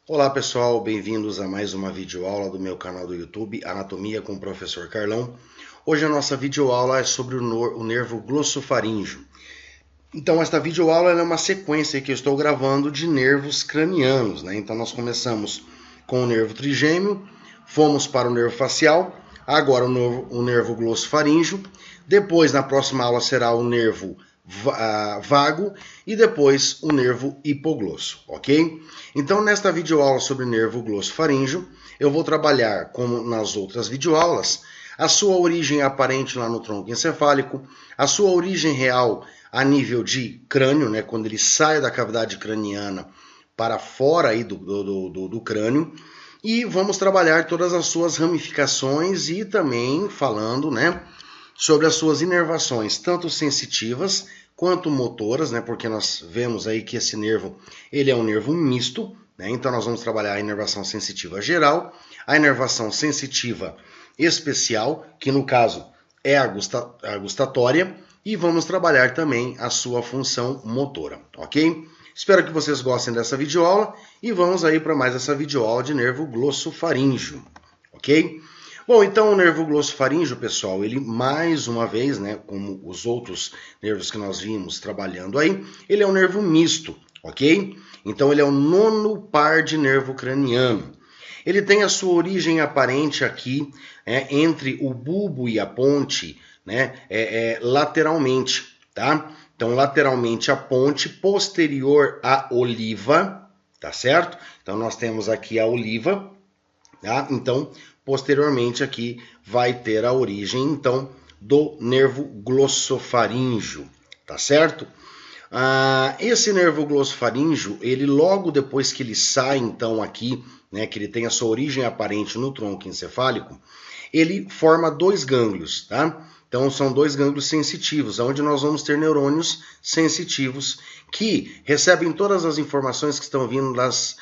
Olá pessoal, bem-vindos a mais uma videoaula do meu canal do YouTube, Anatomia com o Professor Carlão. Hoje a nossa videoaula é sobre o nervo glossofaríngeo. Então esta videoaula é uma sequência que eu estou gravando de nervos cranianos, né? Então nós começamos com o nervo trigêmeo, fomos para o nervo facial, agora o nervo glossofaríngeo, depois na próxima aula será o nervo vago e depois o nervo hipoglosso, ok? Então, nesta videoaula sobre nervo glossofaríngeo, eu vou trabalhar, como nas outras videoaulas, a sua origem aparente lá no tronco encefálico, a sua origem real a nível de crânio, né, quando ele sai da cavidade craniana para fora aí do crânio, e vamos trabalhar todas as suas ramificações e também falando, né, sobre as suas inervações, tanto sensitivas quanto motoras, né? Porque nós vemos aí que esse nervo, ele é um nervo misto, né? Então nós vamos trabalhar a inervação sensitiva geral, a inervação sensitiva especial, que no caso é a gustatória, e vamos trabalhar também a sua função motora, ok? Espero que vocês gostem dessa videoaula e vamos aí para mais essa videoaula de nervo glossofaríngeo, ok? Bom, então o nervo glossofaríngeo, pessoal, ele mais uma vez, né, como os outros nervos que nós vimos trabalhando aí, ele é um nervo misto, ok? Então ele é o nono par de nervo craniano. Ele tem a sua origem aparente aqui, entre o bulbo e a ponte, né, lateralmente, tá? Então lateralmente a ponte, posterior à oliva, tá certo? Então nós temos aqui a oliva, tá? Então posteriormente aqui vai ter a origem, então, do nervo glossofaríngeo, tá certo? Esse nervo glossofaríngeo, ele logo depois que ele sai, então, aqui, né, que ele tem a sua origem aparente no tronco encefálico, ele forma dois gânglios, tá? Então, são dois gânglios sensitivos, onde nós vamos ter neurônios sensitivos que recebem todas as informações que estão vindo das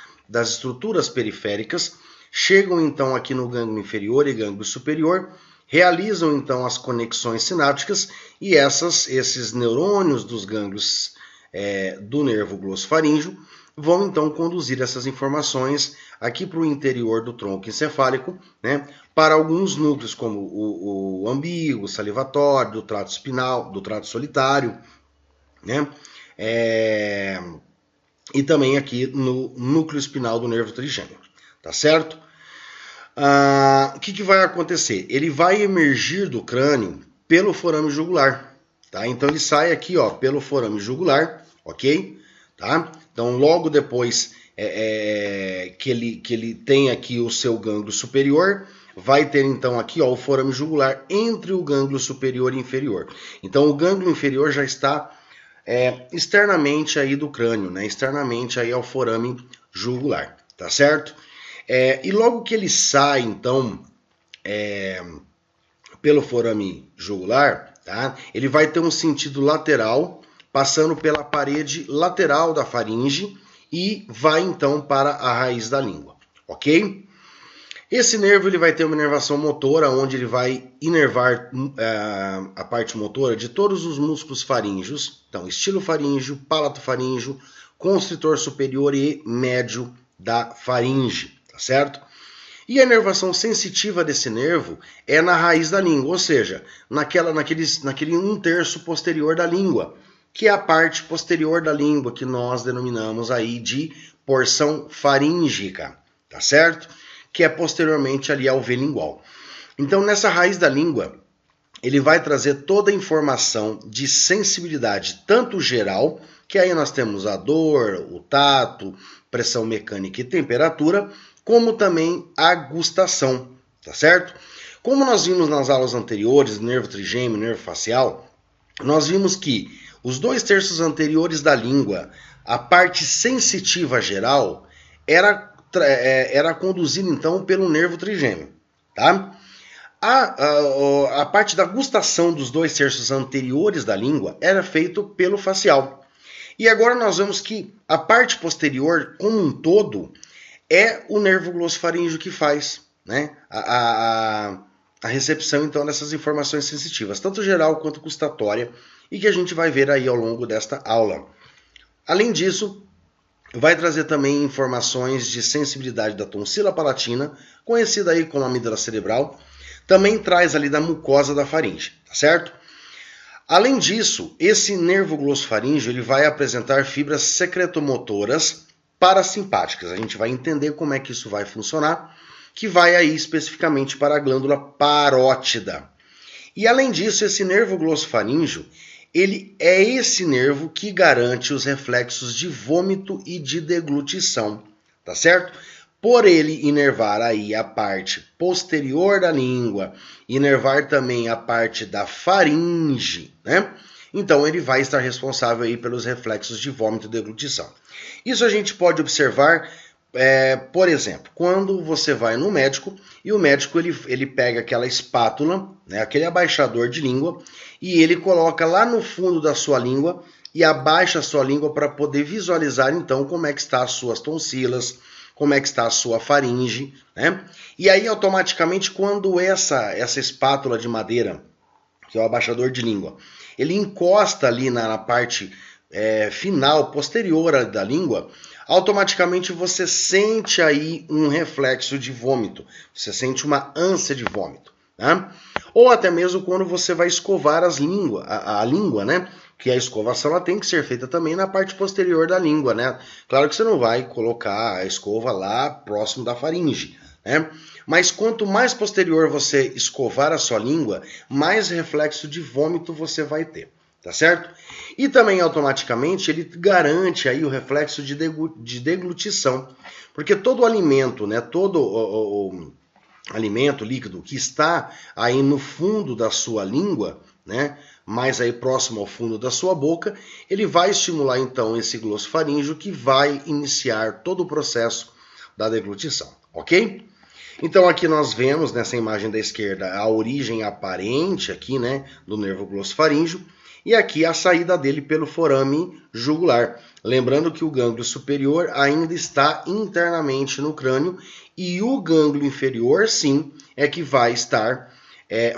estruturas periféricas, chegam então aqui no gânglio inferior e gânglio superior, realizam então as conexões sinápticas e esses neurônios dos gânglios do nervo glossofaríngeo vão então conduzir essas informações aqui para o interior do tronco encefálico, né, para alguns núcleos como o ambíguo, salivatório, do trato espinal, do trato solitário, né, e também aqui no núcleo espinal do nervo trigêmeo, tá certo? O que vai acontecer? Ele vai emergir do crânio pelo forame jugular, tá? Então ele sai aqui, ó, pelo forame jugular, ok? Tá? Então logo depois que ele tem aqui o seu gânglio superior, vai ter então aqui, ó, o forame jugular entre o gânglio superior e inferior. Então o gânglio inferior já está externamente aí do crânio, né? Externamente aí ao forame jugular, tá certo? E logo que ele sai, então, pelo forame jugular, tá? Ele vai ter um sentido lateral, passando pela parede lateral da faringe e vai, então, para a raiz da língua, ok? Esse nervo ele vai ter uma inervação motora, onde ele vai inervar a parte motora de todos os músculos faríngeos, então, estilofaríngeo, palatofaríngeo, constritor superior e médio da faringe, tá certo? E a inervação sensitiva desse nervo é na raiz da língua, ou seja, naquele 1/3 posterior da língua, que é a parte posterior da língua que nós denominamos aí de porção faríngica, tá certo? Que é posteriormente ali ao V-lingual. Então, nessa raiz da língua, ele vai trazer toda a informação de sensibilidade, tanto geral, que aí nós temos a dor, o tato, pressão mecânica e temperatura, como também a gustação, tá certo? Como nós vimos nas aulas anteriores, nervo trigêmeo, nervo facial, nós vimos que os 2/3 anteriores da língua, a parte sensitiva geral, era conduzida então pelo nervo trigêmeo, tá? A parte da gustação dos 2/3 anteriores da língua era feito pelo facial. E agora nós vemos que a parte posterior, como um todo, é o nervo glossofaríngeo que faz, né, a recepção então dessas informações sensitivas, tanto geral quanto gustatória, e que a gente vai ver aí ao longo desta aula. Além disso, vai trazer também informações de sensibilidade da tonsila palatina, conhecida aí como amígdala cerebral, também traz ali da mucosa da faringe, tá certo? Além disso, esse nervo glossofaríngeo ele vai apresentar fibras secretomotoras parasimpáticas. A gente vai entender como é que isso vai funcionar, que vai aí especificamente para a glândula parótida. E além disso, esse nervo glossofaríngeo, ele é esse nervo que garante os reflexos de vômito e de deglutição, tá certo? Por ele inervar aí a parte posterior da língua, inervar também a parte da faringe, né? Então ele vai estar responsável aí pelos reflexos de vômito e deglutição. Isso a gente pode observar, por exemplo, quando você vai no médico e o médico ele pega aquela espátula, né, aquele abaixador de língua, e ele coloca lá no fundo da sua língua e abaixa a sua língua para poder visualizar então como é que está as suas tonsilas, como é que está a sua faringe, né? E aí automaticamente quando essa espátula de madeira, que é o abaixador de língua, ele encosta ali na parte final, posterior da língua, automaticamente você sente aí um reflexo de vômito, você sente uma ânsia de vômito, né? Ou até mesmo quando você vai escovar a língua, né? Que a escovação ela tem que ser feita também na parte posterior da língua, né? Claro que você não vai colocar a escova lá próximo da faringe, né? Mas quanto mais posterior você escovar a sua língua, mais reflexo de vômito você vai ter, tá certo? E também automaticamente ele garante aí o reflexo de deglutição, porque todo o alimento, né? Todo o alimento líquido que está aí no fundo da sua língua, né? Mais aí próximo ao fundo da sua boca, ele vai estimular então esse glossofaríngeo que vai iniciar todo o processo da deglutição, ok? Então aqui nós vemos nessa imagem da esquerda a origem aparente aqui, né, do nervo glossofaríngeo e aqui a saída dele pelo forame jugular. Lembrando que o gânglio superior ainda está internamente no crânio e o gânglio inferior, sim, é que vai estar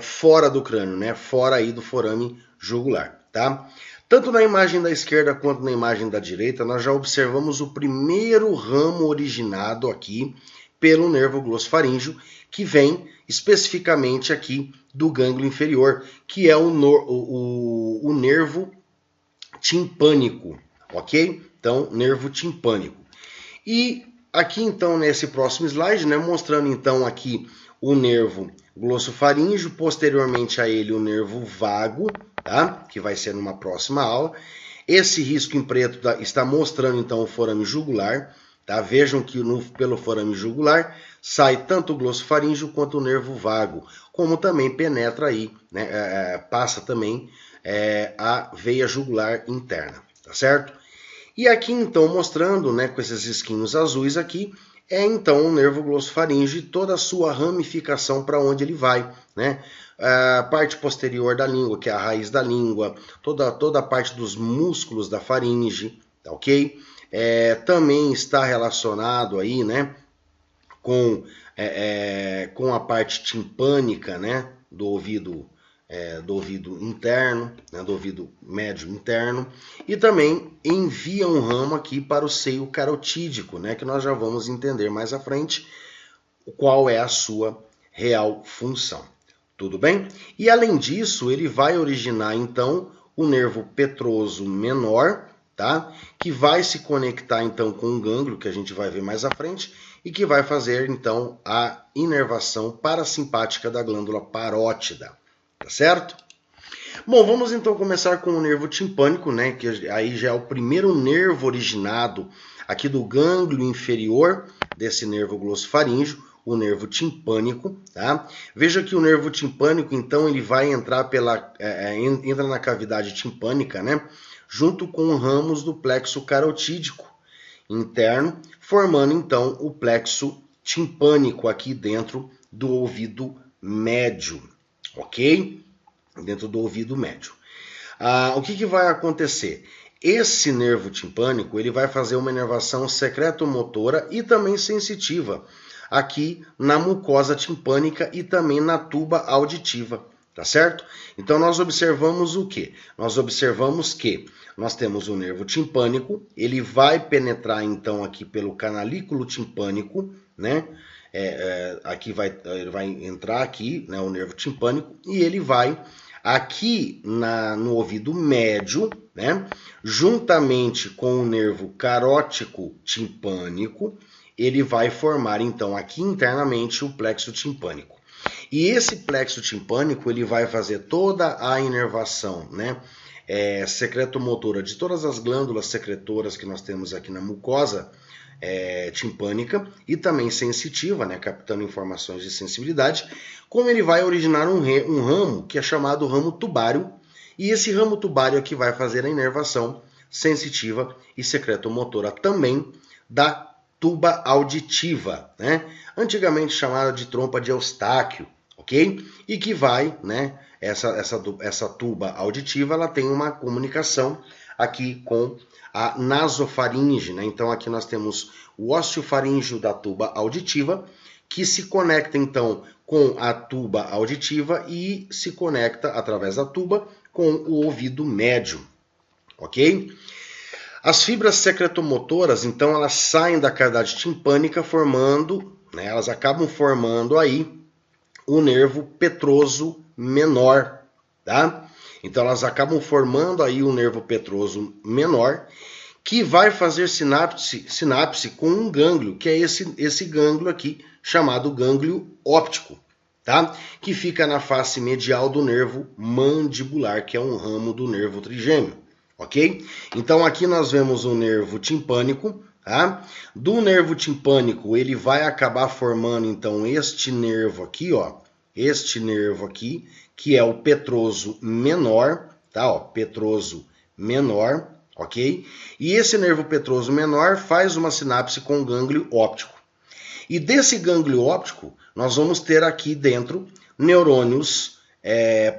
fora do crânio, né? Fora aí do forame jugular, tá? Tanto na imagem da esquerda quanto na imagem da direita, nós já observamos o primeiro ramo originado aqui pelo nervo glossofaríngeo, que vem especificamente aqui do gânglio inferior, que é o nervo timpânico, ok? Então, nervo timpânico. E aqui então, nesse próximo slide, né, mostrando então aqui o nervo glossofaríngeo, posteriormente a ele o nervo vago, tá? Que vai ser numa próxima aula. Esse risco em preto está mostrando então o forame jugular, tá? Vejam que pelo forame jugular sai tanto o glossofaríngeo quanto o nervo vago, como também penetra aí, né? Passa também a veia jugular interna, tá certo? E aqui então mostrando, né, com esses risquinhos azuis aqui, então o nervo glossofaríngeo e toda a sua ramificação para onde ele vai, né? A parte posterior da língua, que é a raiz da língua, toda a parte dos músculos da faringe, tá ok? Também está relacionado aí, né, com a parte timpânica, né, do ouvido interno, né, do ouvido médio interno, e também envia um ramo aqui para o seio carotídico, né, que nós já vamos entender mais à frente qual é a sua real função. Tudo bem? E além disso, ele vai originar então o nervo petroso menor, tá? Que vai se conectar então com um gânglio que a gente vai ver mais à frente e que vai fazer então a inervação parasimpática da glândula parótida. Tá certo? Bom, vamos então começar com o nervo timpânico, né? Que aí já é o primeiro nervo originado aqui do gânglio inferior desse nervo glossofaríngeo, o nervo timpânico, tá? Veja que o nervo timpânico, então, ele vai entrar entra na cavidade timpânica, né? Junto com ramos do plexo carotídico interno, formando então o plexo timpânico aqui dentro do ouvido médio. Ok? Dentro do ouvido médio. O que vai acontecer? Esse nervo timpânico ele vai fazer uma inervação secretomotora e também sensitiva aqui na mucosa timpânica e também na tuba auditiva, tá certo? Então nós observamos o quê? Nós observamos que nós temos o nervo timpânico, ele vai penetrar então aqui pelo canalículo timpânico, né? Ele vai entrar aqui, né, o nervo timpânico, e ele vai aqui no ouvido médio, né, juntamente com o nervo carótico timpânico, ele vai formar então aqui internamente o plexo timpânico. E esse plexo timpânico ele vai fazer toda a inervação, né, secretomotora de todas as glândulas secretoras que nós temos aqui na mucosa timpânica e também sensitiva, né, captando informações de sensibilidade, como ele vai originar um ramo que é chamado ramo tubário, e esse ramo tubário aqui vai fazer a inervação sensitiva e secretomotora também da tuba auditiva, né, antigamente chamada de trompa de Eustáquio, ok? E que vai, né, essa tuba auditiva, ela tem uma comunicação aqui com a nasofaringe, né? Então aqui nós temos o ósseo faríngeo da tuba auditiva, que se conecta então com a tuba auditiva e se conecta através da tuba com o ouvido médio, ok? As fibras secretomotoras, então, elas saem da cavidade timpânica formando, né, elas acabam formando aí o nervo petroso menor, tá? Então elas acabam formando aí o nervo petroso menor, que vai fazer sinapse com um gânglio, que é esse gânglio aqui, chamado gânglio óptico, tá? Que fica na face medial do nervo mandibular, que é um ramo do nervo trigêmeo, ok? Então aqui nós vemos o nervo timpânico, tá? Do nervo timpânico ele vai acabar formando então este nervo aqui, ó, este nervo aqui, que é o petroso menor, tá? Ó, petroso menor, ok? E esse nervo petroso menor faz uma sinapse com o gânglio óptico. E desse gânglio óptico, nós vamos ter aqui dentro neurônios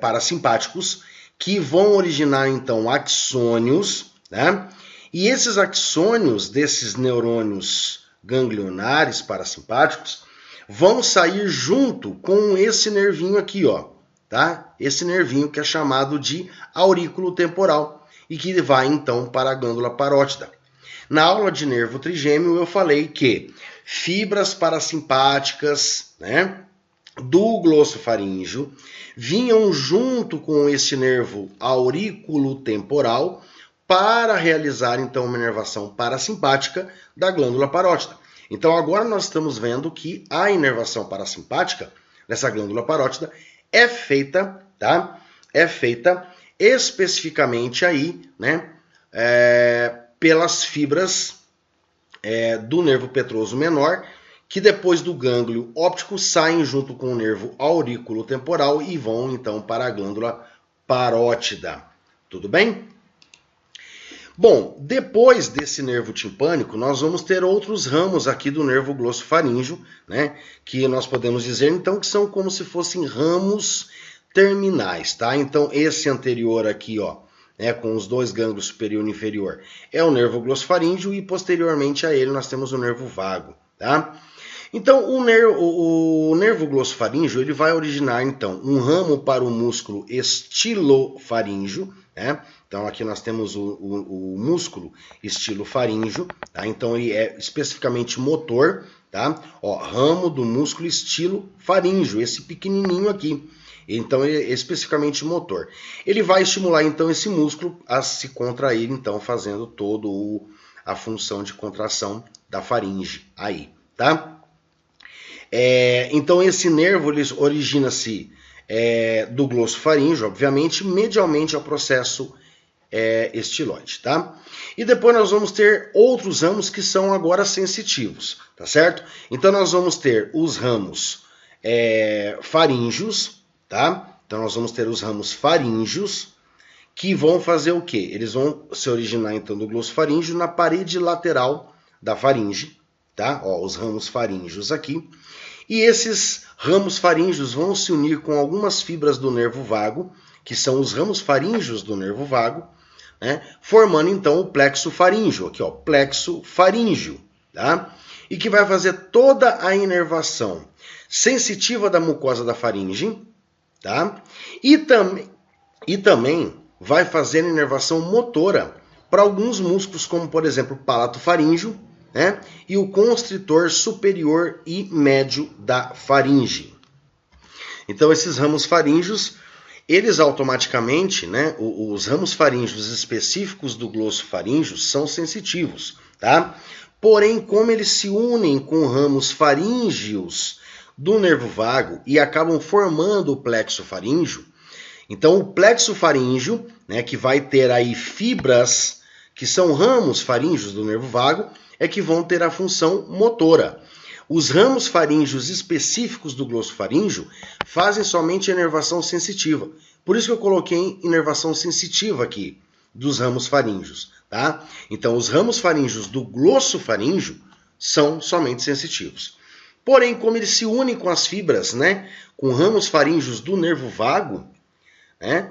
parasimpáticos que vão originar, então, axônios, né? E esses axônios desses neurônios ganglionares parasimpáticos vão sair junto com esse nervinho aqui, ó, tá? Esse nervinho que é chamado de aurículo temporal e que vai então para a glândula parótida. Na aula de nervo trigêmeo eu falei que fibras parasimpáticas, né, do glossofaríngeo vinham junto com esse nervo aurículo temporal para realizar então uma inervação parasimpática da glândula parótida. Então agora nós estamos vendo que a inervação parasimpática dessa glândula parótida é feita, tá? É feita especificamente aí, né? Pelas fibras do nervo petroso menor, que depois do gânglio óptico saem junto com o nervo aurículo temporal e vão então para a glândula parótida. Tudo bem? Bom, depois desse nervo timpânico, nós vamos ter outros ramos aqui do nervo glossofaríngeo, né? Que nós podemos dizer, então, que são como se fossem ramos terminais, tá? Então, esse anterior aqui, ó, né, com os dois gânglios superior e inferior, é o nervo glossofaríngeo e posteriormente a ele nós temos o nervo vago, tá? Então, o nervo glossofaríngeo, ele vai originar, então, um ramo para o músculo estilofaríngeo, né? Então, aqui nós temos o músculo estilofaríngeo, tá? Então, ele é especificamente motor, tá? Ó, ramo do músculo estilofaríngeo, esse pequenininho aqui. Então, ele é especificamente motor. Ele vai estimular, então, esse músculo a se contrair, então, fazendo toda a função de contração da faringe aí, tá? Então, esse nervo origina-se do glossofaríngeo, obviamente, medialmente ao processo estiloide, tá? E depois nós vamos ter outros ramos que são agora sensitivos, tá certo? Então, nós vamos ter os ramos faríngeos, tá? Então, nós vamos ter os ramos faríngeos que vão fazer o quê? Eles vão se originar, então, do glossofaríngeo na parede lateral da faringe, tá? Ó, os ramos faríngeos aqui. E esses ramos faríngeos vão se unir com algumas fibras do nervo vago, que são os ramos faríngeos do nervo vago, né? Formando, então, o plexo faríngeo, aqui, ó, plexo faríngeo, tá? E que vai fazer toda a inervação sensitiva da mucosa da faringe, tá? E também vai fazer inervação motora para alguns músculos, como por exemplo o palato faríngeo, né? E o constritor superior e médio da faringe. Então esses ramos faríngeos, eles automaticamente, né, os ramos faríngeos específicos do glossofaríngeo são sensitivos, tá? Porém, como eles se unem com ramos faríngeos do nervo vago e acabam formando o plexo faríngeo, então o plexo faríngeo, né, que vai ter aí fibras que são ramos faríngeos do nervo vago, é que vão ter a função motora. Os ramos faríngeos específicos do glossofaríngeo fazem somente inervação sensitiva. Por isso que eu coloquei inervação sensitiva aqui, dos ramos faríngeos, tá? Então, os ramos faríngeos do glossofaríngeo são somente sensitivos. Porém, como eles se unem com as fibras, né, com ramos faríngeos do nervo vago, né,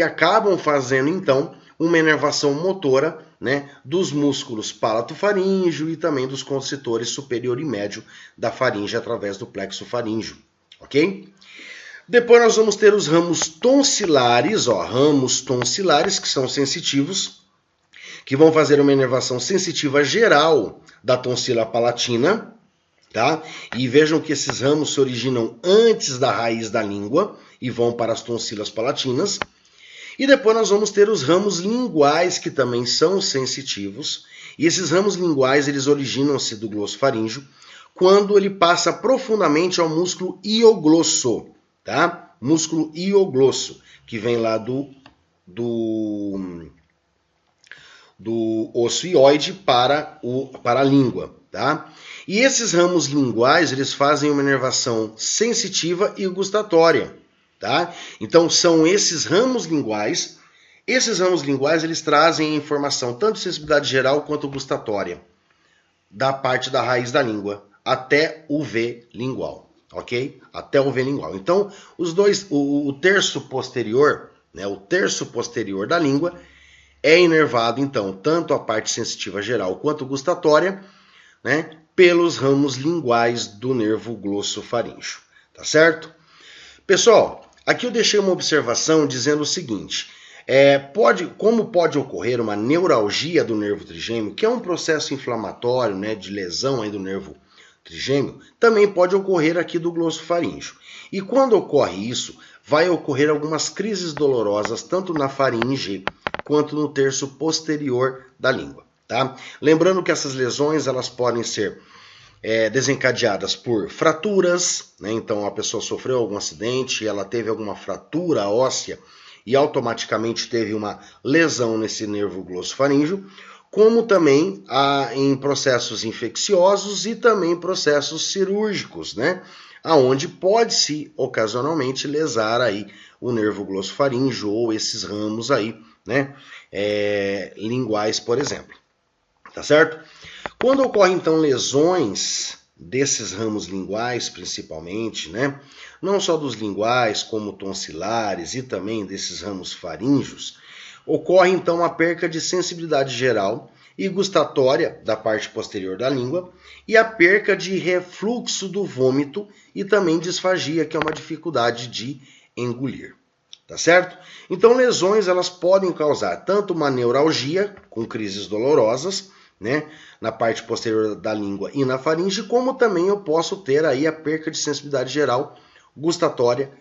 acabam fazendo, então, uma inervação motora, né, dos músculos palatofaríngeo e também dos constritores superior e médio da faringe através do plexo faríngeo, ok? Depois nós vamos ter os ramos tonsilares, ramos tonsilares que são sensitivos, que vão fazer uma inervação sensitiva geral da tonsila palatina, tá? E vejam que esses ramos se originam antes da raiz da língua e vão para as tonsilas palatinas. E depois nós vamos ter os ramos linguais, que também são sensitivos. E esses ramos linguais, eles originam-se do glossofaríngeo quando ele passa profundamente ao músculo hioglosso, tá? Músculo hioglosso, que vem lá do osso hioide para a língua, tá? E esses ramos linguais, eles fazem uma inervação sensitiva e gustatória. Tá? Então são esses ramos linguais. Esses ramos linguais, eles trazem informação tanto sensibilidade geral quanto gustatória da parte da raiz da língua até o V lingual, ok? Até o V lingual. Então os dois, o terço posterior, né, o terço posterior da língua é inervado então tanto a parte sensitiva geral quanto gustatória, né, pelos ramos linguais do nervo glossofaríngeo, tá certo? Pessoal, aqui eu deixei uma observação dizendo o seguinte, como pode ocorrer uma neuralgia do nervo trigêmeo, que é um processo inflamatório, né, de lesão aí do nervo trigêmeo, também pode ocorrer aqui do glossofaríngeo. E quando ocorre isso, vai ocorrer algumas crises dolorosas, tanto na faringe quanto no terço posterior da língua, tá? Lembrando que essas lesões, elas podem ser desencadeadas por fraturas, né? Então a pessoa sofreu algum acidente, ela teve alguma fratura óssea e automaticamente teve uma lesão nesse nervo glossofaríngeo, como também em processos infecciosos e também processos cirúrgicos, né? Aonde pode-se ocasionalmente lesar aí o nervo glossofaríngeo ou esses ramos aí, né? Linguais, por exemplo, tá certo? Quando ocorrem, então, lesões desses ramos linguais, principalmente, né? Não só dos linguais, como tonsilares e também desses ramos faríngeos, ocorre, então, a perca de sensibilidade geral e gustatória da parte posterior da língua e a perca de refluxo do vômito e também disfagia, que é uma dificuldade de engolir, tá certo? Então, lesões, elas podem causar tanto uma neuralgia, com crises dolorosas, né, na parte posterior da língua e na faringe, como também eu posso ter aí a perca de sensibilidade geral, gustatória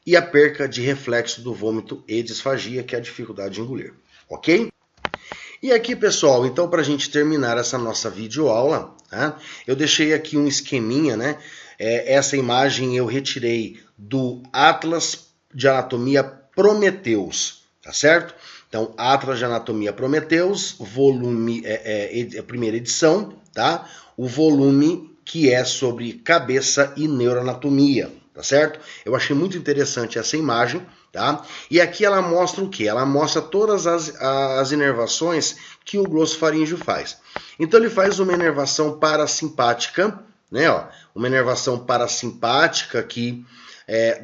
e a perca de reflexo do vômito e disfagia, que é a dificuldade de engolir, ok? E aqui, pessoal, então para a gente terminar essa nossa videoaula, tá, eu deixei aqui um esqueminha, né? Essa imagem eu retirei do Atlas de Anatomia Prometheus, tá certo? Então, Atlas de Anatomia Prometheus, volume, primeira edição, tá? O volume que é sobre cabeça e neuroanatomia, tá certo? Eu achei muito interessante essa imagem, tá? E aqui ela mostra o quê? Ela mostra todas as inervações que o glossofaríngeo faz. Então, ele faz uma inervação parasimpática, né? Ó, uma inervação parasimpática que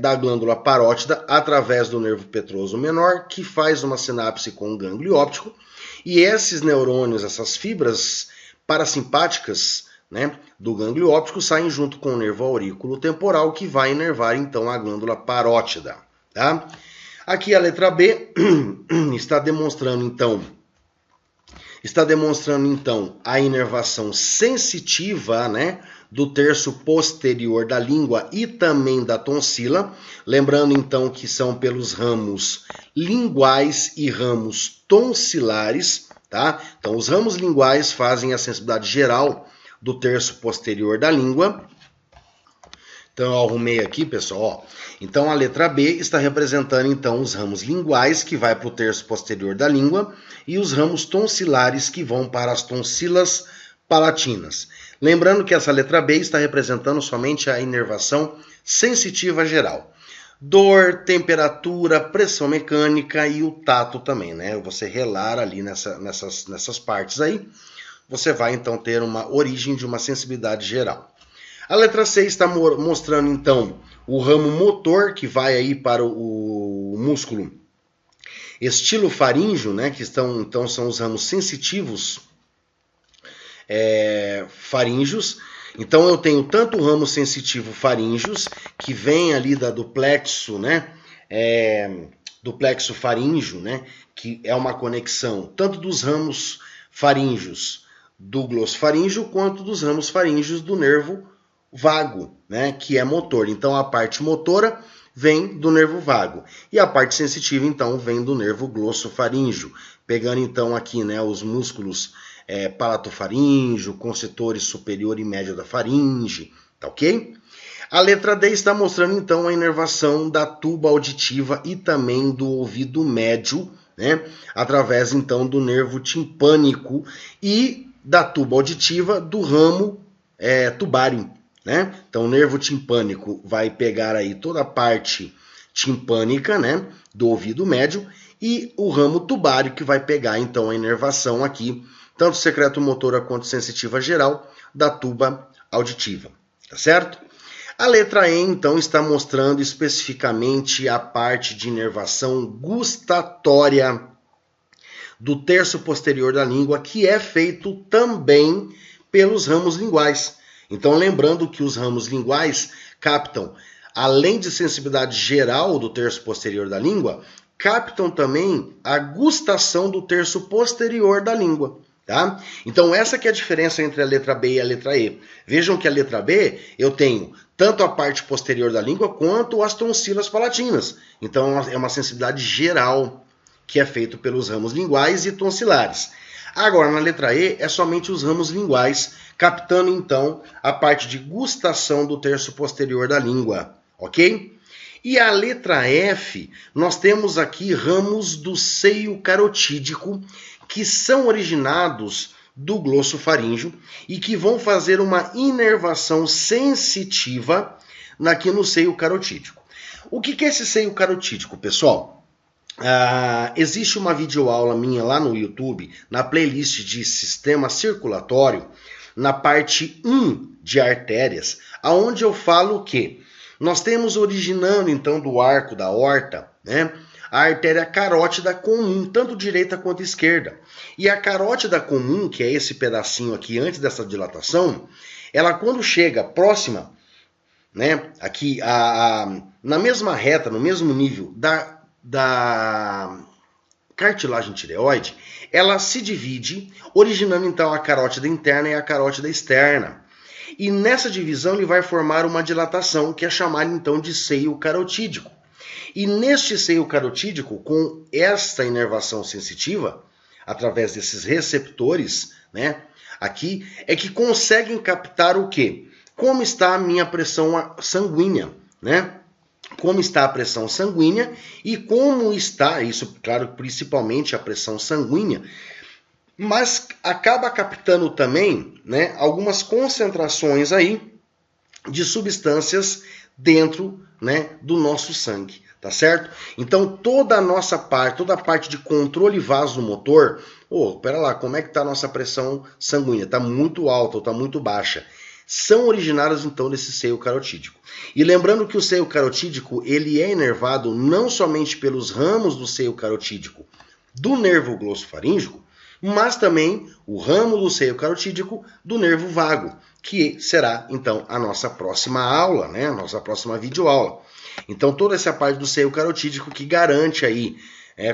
da glândula parótida através do nervo petroso menor, que faz uma sinapse com o gânglio óptico, e esses neurônios, essas fibras parasimpáticas, né, do gânglio óptico saem junto com o nervo aurículo temporal, que vai inervar então a glândula parótida, tá? Aqui a letra B está demonstrando então a inervação sensitiva, né, do terço posterior da língua e também da tonsila, lembrando então que são pelos ramos linguais e ramos tonsilares, tá? Então os ramos linguais fazem a sensibilidade geral do terço posterior da língua. Então eu arrumei aqui, pessoal, ó. Então a letra B está representando então os ramos linguais, que vai para o terço posterior da língua, e os ramos tonsilares, que vão para as tonsilas palatinas. Lembrando que essa letra B está representando somente a inervação sensitiva geral. Dor, temperatura, pressão mecânica e o tato também, né? Você relar ali nessas partes aí, você vai então ter uma origem de uma sensibilidade geral. A letra C está mostrando então o ramo motor, que vai aí para o músculo estilofaríngeo, né? Que então são os ramos sensitivos faríngeos. Então eu tenho tanto o ramo sensitivo faríngeos, que vem ali do plexo, né? Do plexo faríngeo, né? Que é uma conexão tanto dos ramos faríngeos do glossofaríngeo, quanto dos ramos faríngeos do nervo vago, né? Que é motor. Então a parte motora vem do nervo vago e a parte sensitiva então vem do nervo glossofaríngeo. Pegando então aqui, né, os músculos palatofaríngeo, concitores superior e médio da faringe, tá ok? A letra D está mostrando então a inervação da tuba auditiva e também do ouvido médio, né? Através então do nervo timpânico e da tuba auditiva do ramo tubário, né? Então o nervo timpânico vai pegar aí toda a parte timpânica, né, do ouvido médio, e o ramo tubário que vai pegar então a inervação aqui, tanto secreto-motora quanto sensitiva geral, da tuba auditiva, tá certo? A letra E, então, está mostrando especificamente a parte de inervação gustatória do terço posterior da língua, que é feito também pelos ramos linguais. Então, lembrando que os ramos linguais captam, além de sensibilidade geral do terço posterior da língua, captam também a gustação do terço posterior da língua. Tá? Então essa que é a diferença entre a letra B e a letra E. Vejam que a letra B eu tenho tanto a parte posterior da língua quanto as tonsilas palatinas. Então é uma sensibilidade geral que é feito pelos ramos linguais e tonsilares. Agora na letra E é somente os ramos linguais, captando então a parte de gustação do terço posterior da língua, ok? E a letra F, nós temos aqui ramos do seio carotídico, que são originados do glossofaríngeo e que vão fazer uma inervação sensitiva aqui no seio carotídico. O que é esse seio carotídico, pessoal? Existe uma videoaula minha lá no YouTube, na playlist de sistema circulatório, na parte 1 de artérias, aonde eu falo que nós temos originando então do arco da aorta, né, a artéria carótida comum, tanto direita quanto esquerda. E a carótida comum, que é esse pedacinho aqui antes dessa dilatação, ela quando chega próxima, né, aqui na mesma reta, no mesmo nível da cartilagem tireoide, ela se divide, originando então a carótida interna e a carótida externa. E nessa divisão ele vai formar uma dilatação, que é chamada então de seio carotídico. E neste seio carotídico, com esta inervação sensitiva, através desses receptores, né, aqui, é que conseguem captar o quê? Como está a minha pressão sanguínea, né? Como está a pressão sanguínea e como está, isso, claro, principalmente a pressão sanguínea, mas acaba captando também, né, algumas concentrações aí de substâncias dentro, né, do nosso sangue. Tá certo? Então toda a nossa parte, toda a parte de controle vasomotor, pera lá, como é que está a nossa pressão sanguínea? Está muito alta ou está muito baixa? São originárias então desse seio carotídico. E lembrando que o seio carotídico, ele é inervado não somente pelos ramos do seio carotídico do nervo glossofaríngeo, mas também o ramo do seio carotídico do nervo vago, que será então a nossa próxima aula, né? A nossa próxima videoaula. Então toda essa parte do seio carotídico que garante aí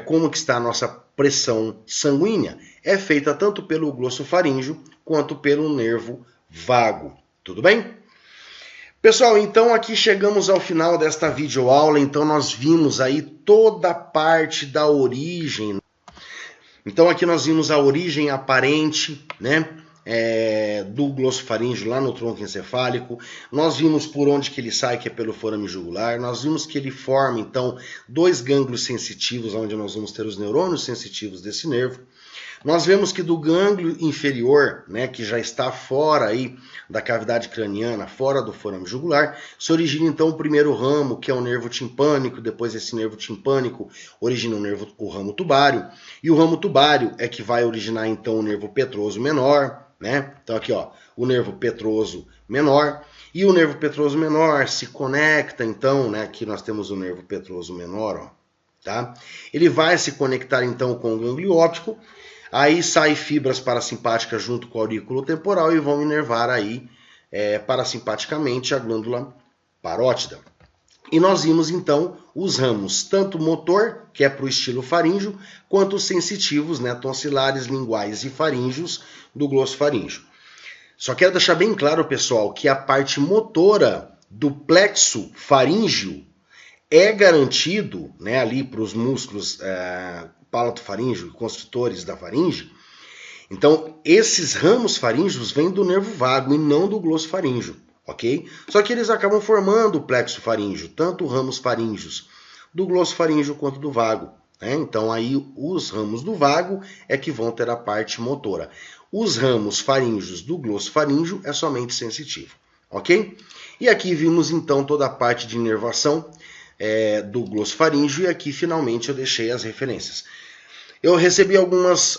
como que está a nossa pressão sanguínea é feita tanto pelo glossofaríngeo quanto pelo nervo vago. Tudo bem? Pessoal, então aqui chegamos ao final desta videoaula, então nós vimos aí toda a parte da origem. Então aqui nós vimos a origem aparente, né, do glossofaríngeo lá no tronco encefálico. Nós vimos por onde que ele sai, que é pelo forame jugular. Nós vimos que ele forma, então, dois gânglios sensitivos, onde nós vamos ter os neurônios sensitivos desse nervo. Nós vemos que do gânglio inferior, né, que já está fora aí da cavidade craniana, fora do forame jugular, se origina então o primeiro ramo, que é o nervo timpânico. Depois esse nervo timpânico origina o ramo tubário, e o ramo tubário é que vai originar então o nervo petroso menor, né? Então aqui, ó, o nervo petroso menor, e o nervo petroso menor se conecta então, né, aqui nós temos o nervo petroso menor, ó, tá? Ele vai se conectar então com o gânglio óptico. Aí saem fibras parasimpáticas junto com o aurículo temporal e vão inervar aí parasimpaticamente a glândula parótida. E nós vimos então os ramos, tanto motor, que é para o estilo faríngeo, quanto os sensitivos, né, tonsilares, linguais e faríngeos do glossofaríngeo. Só quero deixar bem claro, pessoal, que a parte motora do plexo faríngeo é garantido, né, ali para os músculos palato-faríngeo, construtores da faringe. Então, esses ramos faríngeos vêm do nervo vago e não do glossofaríngeo, ok? Só que eles acabam formando o plexo faríngeo, tanto ramos faríngeos do glossofaríngeo quanto do vago, né? Então, aí os ramos do vago é que vão ter a parte motora. Os ramos faríngeos do glossofaríngeo é somente sensitivo, ok? E aqui vimos então toda a parte de inervação do glossofaríngeo, e aqui finalmente eu deixei as referências. Eu recebi alguns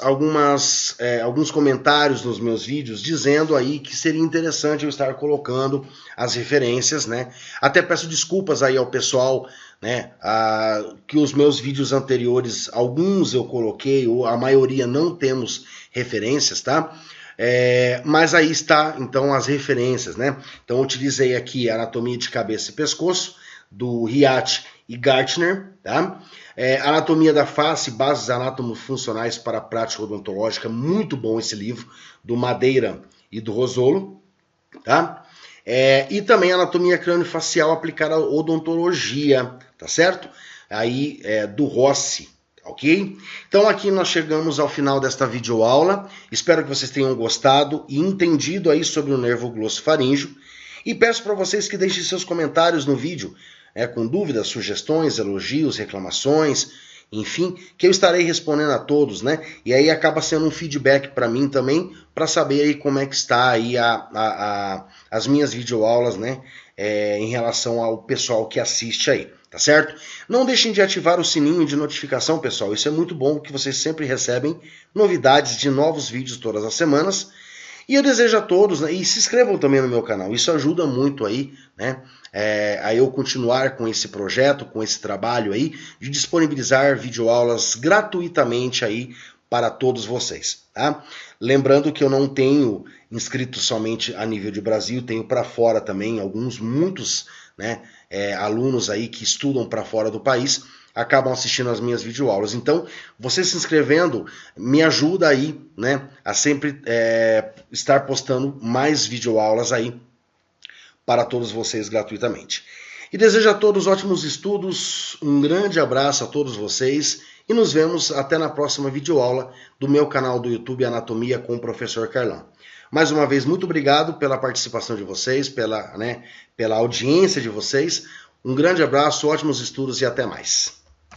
comentários nos meus vídeos dizendo aí que seria interessante eu estar colocando as referências, né? Até peço desculpas aí ao pessoal, né? Que os meus vídeos anteriores, alguns eu coloquei, ou a maioria não temos referências, tá? Mas aí está então as referências, né? Então eu utilizei aqui a anatomia de cabeça e pescoço, do Riat e Gartner, tá? Anatomia da face, bases anatomofuncionais para a prática odontológica, muito bom esse livro, do Madeira e do Rosolo, tá? E também anatomia crânio-facial aplicada à odontologia, tá certo? Aí do Rossi, ok? Então aqui nós chegamos ao final desta videoaula, espero que vocês tenham gostado e entendido aí sobre o nervo glossofaríngeo, e peço para vocês que deixem seus comentários no vídeo, com dúvidas, sugestões, elogios, reclamações, enfim, que eu estarei respondendo a todos, né? E aí acaba sendo um feedback para mim também, para saber aí como é que está aí as minhas videoaulas, né? Em relação ao pessoal que assiste aí, tá certo? Não deixem de ativar o sininho de notificação, pessoal, isso é muito bom, que vocês sempre recebem novidades de novos vídeos todas as semanas. E eu desejo a todos, né, e se inscrevam também no meu canal, isso ajuda muito aí, né, a eu continuar com esse projeto, com esse trabalho aí, de disponibilizar videoaulas gratuitamente aí para todos vocês, tá? Lembrando que eu não tenho inscritos somente a nível de Brasil, tenho para fora também, muitos, né, alunos aí que estudam para fora do país, acabam assistindo as minhas videoaulas. Então, você se inscrevendo me ajuda aí, né, a sempre estar postando mais videoaulas aí para todos vocês gratuitamente. E desejo a todos ótimos estudos, um grande abraço a todos vocês e nos vemos até na próxima videoaula do meu canal do YouTube Anatomia com o Professor Carlão. Mais uma vez, muito obrigado pela participação de vocês, pela audiência de vocês. Um grande abraço, ótimos estudos e até mais.